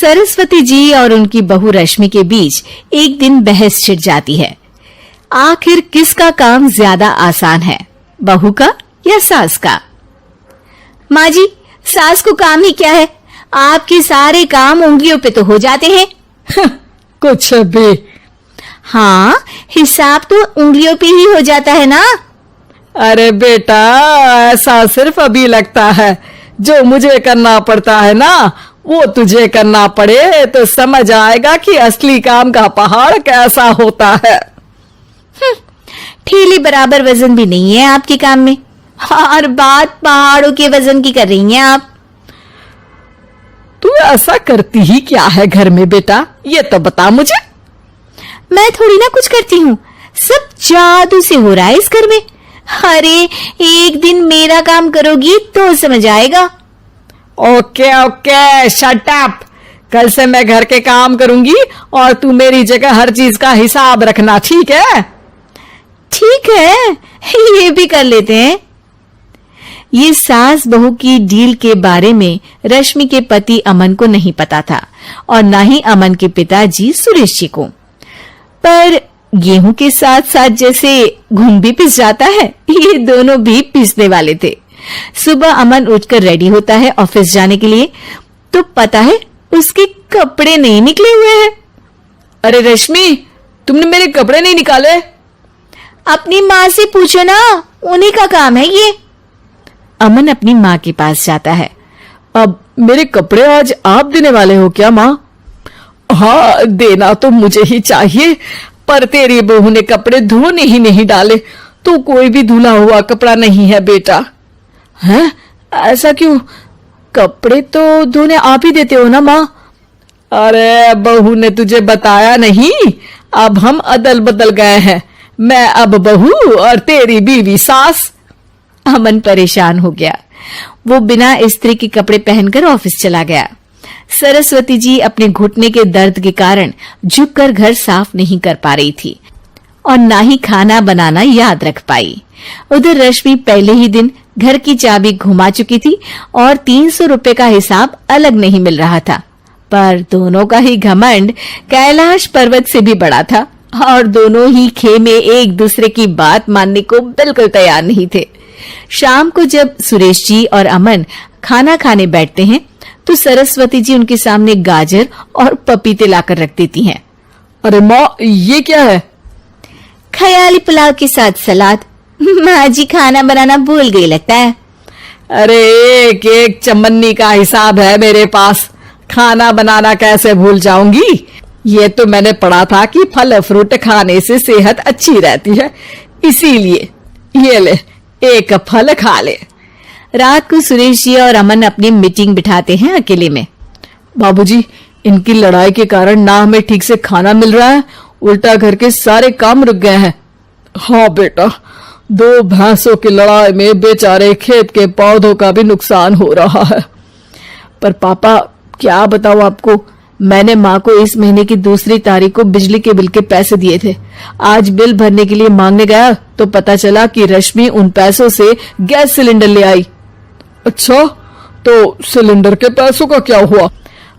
सरस्वती जी और उनकी बहू रश्मि के बीच एक दिन बहस छिड़ जाती है। आखिर किसका काम ज्यादा आसान है, बहू का या सास का? माँ जी, सास को काम ही क्या है, आपके सारे काम उंगलियों पे तो हो जाते हैं। कुछ भी। हाँ, हिसाब तो उंगलियों पे ही हो जाता है ना। अरे बेटा, ऐसा सिर्फ अभी लगता है, जो मुझे करना पड़ता है ना वो तुझे करना पड़े तो समझ आएगा कि असली काम का पहाड़ कैसा होता है। ठेले बराबर वजन भी नहीं है आपके काम में, और बात पहाड़ों के वजन की कर रही हैं आप। तू ऐसा करती ही क्या है घर में बेटा, ये तो बता मुझे। मैं थोड़ी ना कुछ करती हूँ, सब जादू से हो रहा है इस घर में। अरे एक दिन मेरा काम करोगी तो समझ आएगा। Okay okay, shut up. कल से मैं घर के काम करूंगी और तू मेरी जगह हर चीज का हिसाब रखना, ठीक है? ठीक है, ये भी कर लेते हैं। ये सास बहू की डील के बारे में रश्मि के पति अमन को नहीं पता था और ना ही अमन के पिताजी सुरेश जी को। पर गेहूं के साथ साथ जैसे घुन भी पिस जाता है, ये दोनों भी पिसने वाले थे। सुबह अमन उठकर रेडी होता है ऑफिस जाने के लिए, तो पता है उसके कपड़े नहीं निकले हुए हैं। अरे रश्मि, तुमने मेरे कपड़े नहीं निकाले? अपनी माँ से पूछो ना, उन्हीं का काम है ये। अमन अपनी माँ के पास जाता है। अब मेरे कपड़े आज आप देने वाले हो क्या माँ? हाँ, देना तो मुझे ही चाहिए, पर तेरी बहू ने कपड़े धोने ही नहीं डाले, तो कोई भी धुला हुआ कपड़ा नहीं है बेटा। हैं? ऐसा क्यों? कपड़े तो धोने आप ही देते हो ना माँ? अरे बहू ने तुझे बताया नहीं, अब हम अदल बदल गए हैं, मैं अब बहू और तेरी बीवी सास। अमन परेशान हो गया। वो बिना इस्त्री के कपड़े पहनकर ऑफिस चला गया। सरस्वती जी अपने घुटने के दर्द के कारण झुककर घर साफ नहीं कर पा रही थी और ना ही खाना बनाना याद रख पाई। उधर रश्मि पहले ही दिन घर की चाबी घुमा चुकी थी और 300 रुपए का हिसाब अलग नहीं मिल रहा था। पर दोनों का ही घमंड कैलाश पर्वत से भी बड़ा था और दोनों ही खेमे एक दूसरे की बात मानने को बिल्कुल तैयार नहीं थे। शाम को जब सुरेश जी और अमन खाना खाने बैठते हैं तो सरस्वती जी उनके सामने गाजर और पपीते लाकर रख देती हैं। अरे माँ, ये क्या है? ख्याली पुलाव के साथ सलाद। माँ जी खाना बनाना भूल गई लगता है। अरे एक एक चमन्नी का हिसाब है मेरे पास, खाना बनाना कैसे भूल जाऊंगी? ये तो मैंने पढ़ा था कि फल फ्रूट खाने से सेहत अच्छी रहती है, इसीलिए ये ले, एक फल खा ले। रात को सुरेश जी और अमन अपनी मीटिंग बिठाते हैं अकेले में। बाबूजी, इनकी लड़ाई के कारण ना हमें ठीक से खाना मिल रहा है, उल्टा घर के सारे काम रुक गए हैं। हाँ बेटा, 2 भैंसों की लड़ाई में बेचारे खेत के पौधों का भी नुकसान हो रहा है। पर पापा, क्या बताऊं आपको, मैंने माँ को इस महीने की 2 तारीख को बिजली के बिल के पैसे दिए थे। आज बिल भरने के लिए मांगने गया तो पता चला कि रश्मि उन पैसों से गैस सिलेंडर ले आई। अच्छा, तो सिलेंडर के पैसों का क्या हुआ?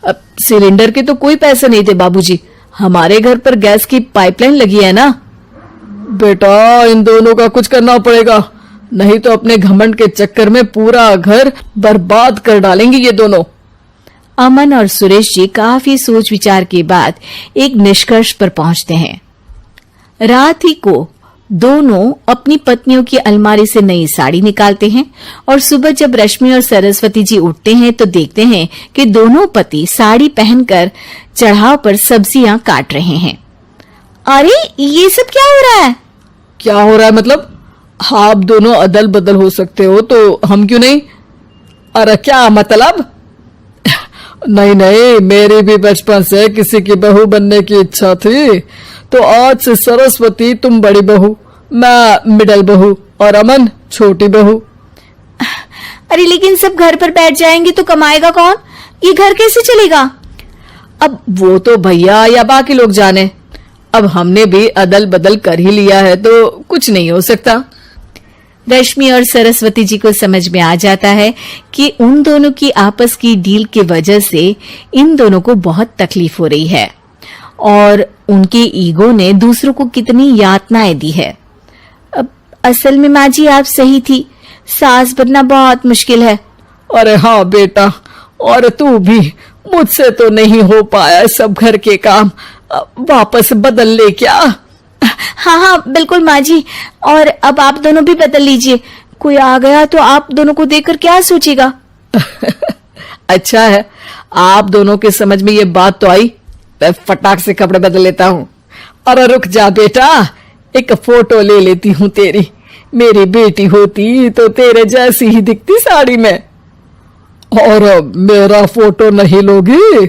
अब सिलेंडर के तो कोई पैसे नहीं थे बाबूजी, हमारे घर पर गैस की पाइपलाइन लगी है ना। बेटा, इन दोनों का कुछ करना पड़ेगा, नहीं तो अपने घमंड के चक्कर में पूरा घर बर्बाद कर डालेंगे ये दोनों। अमन और सुरेश जी काफी सोच विचार के बाद एक निष्कर्ष पर पहुंचते हैं। रात ही को दोनों अपनी पत्नियों की अलमारी से नई साड़ी निकालते हैं और सुबह जब रश्मि और सरस्वती जी उठते हैं तो देखते हैं कि दोनों पति साड़ी पहनकर चढ़ाव पर सब्जियां काट रहे हैं। अरे ये सब क्या हो रहा है? क्या हो रहा है मतलब? आप दोनों अदल बदल हो सकते हो तो हम क्यों नहीं? अरे क्या मतलब? नहीं नहीं, मेरी भी बचपन से किसी की बहू बनने की इच्छा थी, तो आज से सरस्वती तुम बड़ी बहू, मैं मिडल बहू और अमन छोटी बहू। अरे लेकिन सब घर पर बैठ जाएंगे तो कमाएगा कौन? ये घर कैसे चलेगा? अब वो तो भैया या बाकी लोग जाने, अब हमने भी अदल बदल कर ही लिया है तो कुछ नहीं हो सकता। रश्मि और सरस्वती जी को समझ में आ जाता है कि उन दोनों की आपस की डील की वजह से इन दोनों को बहुत तकलीफ हो रही है और उनके ईगो ने दूसरों को कितनी यातनाएं दी है। अब असल में माँ जी आप सही थी, सास बनना बहुत मुश्किल है। अरे हाँ बेटा, और तू भी, मुझसे तो नहीं हो पाया सब घर के काम, वापस बदल ले क्या? हाँ हाँ बिल्कुल माँ जी, और अब आप दोनों भी बदल लीजिए, कोई आ गया तो आप दोनों को देखकर क्या सोचेगा। अच्छा है, आप दोनों के समझ में ये बात तो आई, मैं फटाक से कपड़े बदल लेता हूँ। अरे रुक जा बेटा, एक फोटो ले लेती हूँ तेरी, मेरी बेटी होती तो तेरे जैसी ही दिखती साड़ी में। और मेरा फोटो नहीं लोगी?